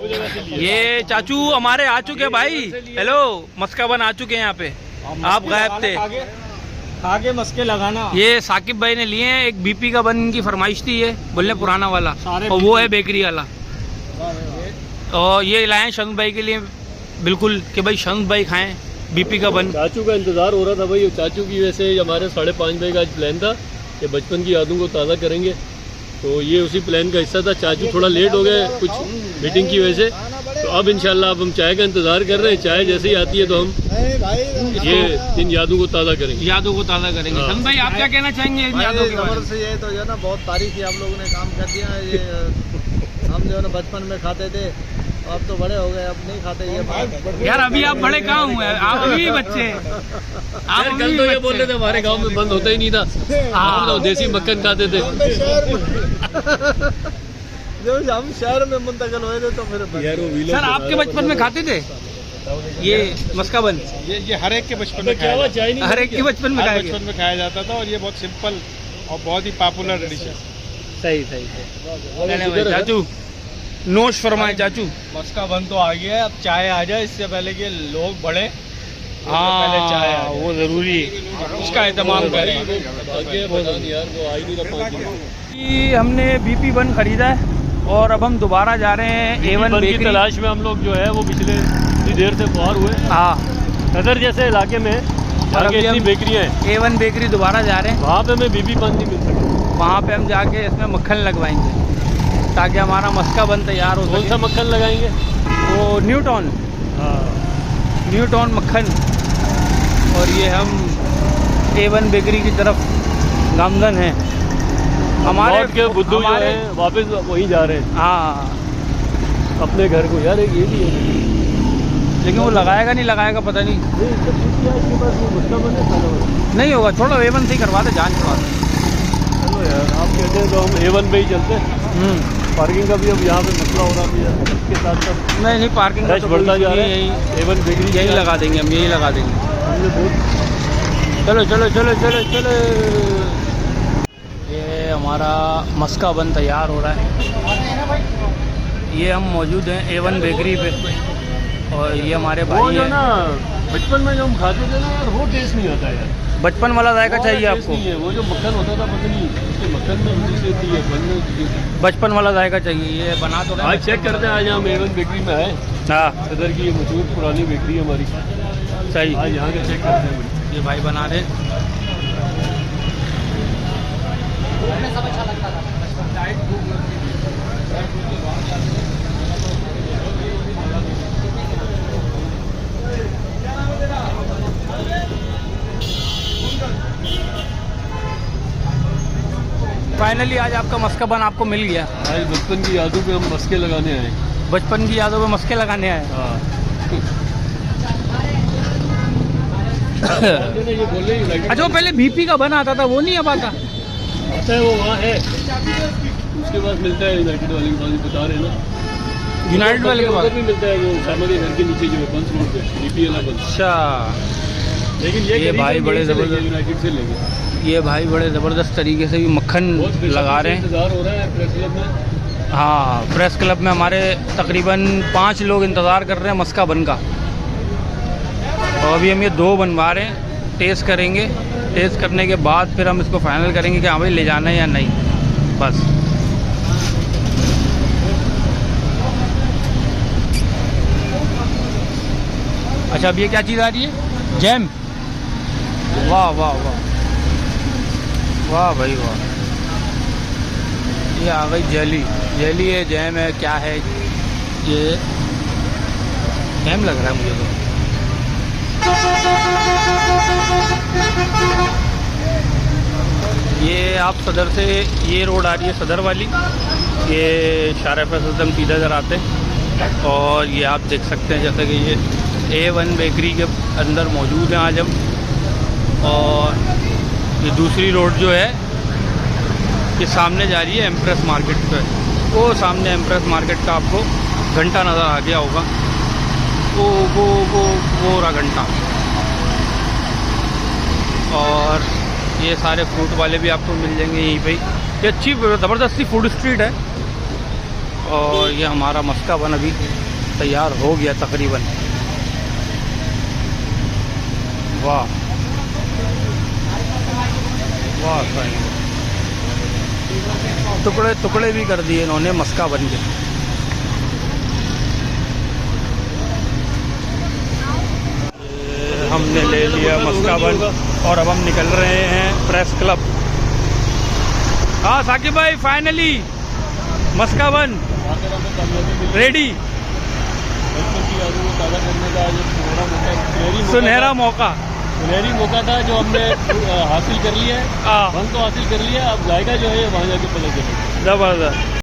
ये चाचू हमारे आ चुके हैं भाई। हेलो, मस्का बन आ चुके हैं यहाँ पे। आप गायब थे। आगे मस्के लगाना। ये साकिब भाई ने लिए हैं। एक बीपी का बन की फरमाइश थी, ये बोले पुराना वाला, और वो है बेकरी वाला। और ये लाए शंख भाई के लिए बिल्कुल कि भाई शंख भाई खाएं बीपी का बन। चाचू का इंतजार हो रहा था भाई। चाचू की वैसे हमारे 5:30 बजे का आज प्लान था कि बचपन की यादों को ताज़ा करेंगे, तो ये उसी प्लान का हिस्सा था। चाचू थोड़ा लेट हो गए कुछ मीटिंग की वजह से, तो अब इंशाल्लाह अब हम चाय का इंतजार कर रहे हैं। चाय जैसे ही आती है तो हम ये इन यादों को ताज़ा करेंगे। यादों को ताज़ा करेंगे। शंख भाई आप क्या कहना चाहेंगे इन यादों के बारे में? से ये तो जो है ना बहुत तारीफ आप लोगों ने काम कर दिया। ये हम जो है ना बचपन में खाते थे, अब तो बड़े हो गए, अब नहीं खाते ये। यार अभी आप बड़े कहाँ हुए हैं, आप अभी बच्चे। आप कल तो ये बोल रहे थे हमारे गांव में बंद होता ही नहीं था, हम लोग देसी मक्खन खाते थे। जो हम शहर में मुंतकिल हुए थे तो फिर सर आपके बचपन में खाते थे ये मस्का बन? ये हर एक के बचपन में खाया जाता था। हर एक के बचपन में खाया जाता था, और ये बहुत सिंपल और बहुत ही पॉपुलर डिश है। सही सही। चाचू नोश फरमाए चाचू। मस्का बन तो आ गया है, अब चाय आ जाए इससे पहले कि लोग बढ़े। हाँ पहले चाय आ वो जरूरी उसका एहतमाम करें। हमने बीपी बन खरीदा है और अब हम दोबारा जा रहे हैं A1 बेकरी की तलाश में। हम लोग जो है वो पिछले कुछ देर से बाहर हुए। हाँ, नगर जैसे इलाके में आगे इतनी बेकरियाँ हैं, A1 बेकरी दोबारा जा रहे हैं। वहाँ पे हमें बीबी बन नहीं मिल सकती। वहाँ पे हम जाके इसमें मक्खन लगवाएंगे ताकि हमारा मस्का बन तैयार हो। कौन सा मक्खन लगाएंगे? वो न्यूटॉन। हाँ, न्यूटॉन मक्खन। और ये हम A1 बेकरी की तरफ गामजन हैं। हमारे के बुद्धू जो है वापस वहीं जा रहे हैं। हाँ, अपने घर को। यार एक ये भी है, लेकिन वो लगाएगा नहीं लगाएगा पता नहीं। नहीं होगा, छोड़ो A1 से ही करवा दे, जान करवा दे। चलो यार आप कहते हैं तो हम A1 पे ही चलते हैं। पार्किंग का भी अब यहाँ पे मसला हो रहा है इसके साथ साथ। नहीं पार्किंग तो बढ़ता जा रहा है। यही A1 बेकरी यही लगा देंगे हम, यही लगा देंगे। हमने बहुत। चलो चलो चलो चलो चलो। ये हमारा मस्का बन तैयार हो रहा है। ये हम मौजूद हैं A1 बेकरी पे, और ये हमारे भाई जो हैं। ना बचपन में जो हम खाते थे ना यार, वो टेस्ट नहीं आता यार। बचपन वाला जायका चाहिए आपको? नहीं है वो जो मक्खन होता था, पता नहीं उसके मक्खन में उंगली से थी, बनने बचपन वाला जायका चाहिए। ये बना तो आज चेक करते हैं। आज हम A1 बेकरी में आए। हाँ सदर की ये मशहूर पुरानी बेकरी है हमारी। सही। आज यहाँ का चेक करते हैं। ये भाई बना रहे हैं। फाइनली आज आपका मस्का बन आपको मिल गया। आज बचपन की यादों पे हम मस्के लगाने आए। बचपन की यादों पे मस्के लगाने आए। हाँ। ये बोले अच्छा, वो पहले बीपी का बन आता था, वो नहीं अब आता? आता है, वो वहाँ है। उसके बाद मिलता है यूनाइटेड वाले के पास, बता रहे ना। यूनाइटेड वाले के पास भी मिलता है, वो सामा के घर के नीचे जो है बंस रोड पे बीपी वाला बंस। अच्छा, लेकिन ये भाई बड़े जबरदस्त यूनाइटेड से लेंगे। ये भाई बड़े ज़बरदस्त तरीके से भी मक्खन लगा रहे हैं। इंतजार हो रहा है प्रेस क्लब में। हाँ, प्रेस क्लब में हमारे तकरीबन 5 लोग इंतज़ार कर रहे हैं मस्का बन का। और अभी हम ये 2 बनवा रहे हैं, टेस्ट करेंगे। टेस्ट करने के बाद फिर हम इसको फाइनल करेंगे कि हाँ भाई ले जाना है या नहीं। बस अच्छा, अब ये क्या चीज़ आ रही है? जैम। वाह वाह वाह वाह भाई वाह। ये आ गई जेली। जेली है, जैम है, क्या है ये? जैम लग रहा है मुझे तो। ये आप सदर से, ये रोड आ रही है सदर वाली, ये शारा फैसल सीधा इधर आते हैं। और ये आप देख सकते हैं जैसे कि ये A1 बेकरी के अंदर मौजूद हैं आज हम। और ये दूसरी रोड जो है ये सामने जा रही है एम्प्रेस मार्केट पे। वो सामने एम्प्रेस मार्केट का आपको घंटा नज़र आ गया होगा, वो रहा घंटा। और ये सारे फ्रूट वाले भी आपको मिल जाएंगे यहीं पे। ये अच्छी ज़बरदस्ती फूड स्ट्रीट है। और ये हमारा मस्का बन अभी तैयार हो गया तकरीबन। वाह वाह, टुकड़े टुकड़े भी कर दिए इन्होंने मस्का बन के। हमने ले लिया मस्का बन और अब हम निकल रहे हैं प्रेस क्लब। हाँ साकिब भाई, फाइनली मस्का बन रेडी। सुनहरा मौका था जो हमने हासिल कर लिया है। वन तो हासिल कर लिया, अब जाएगा जो है वहाँ जाके पता चलेगा। जबरदस्त।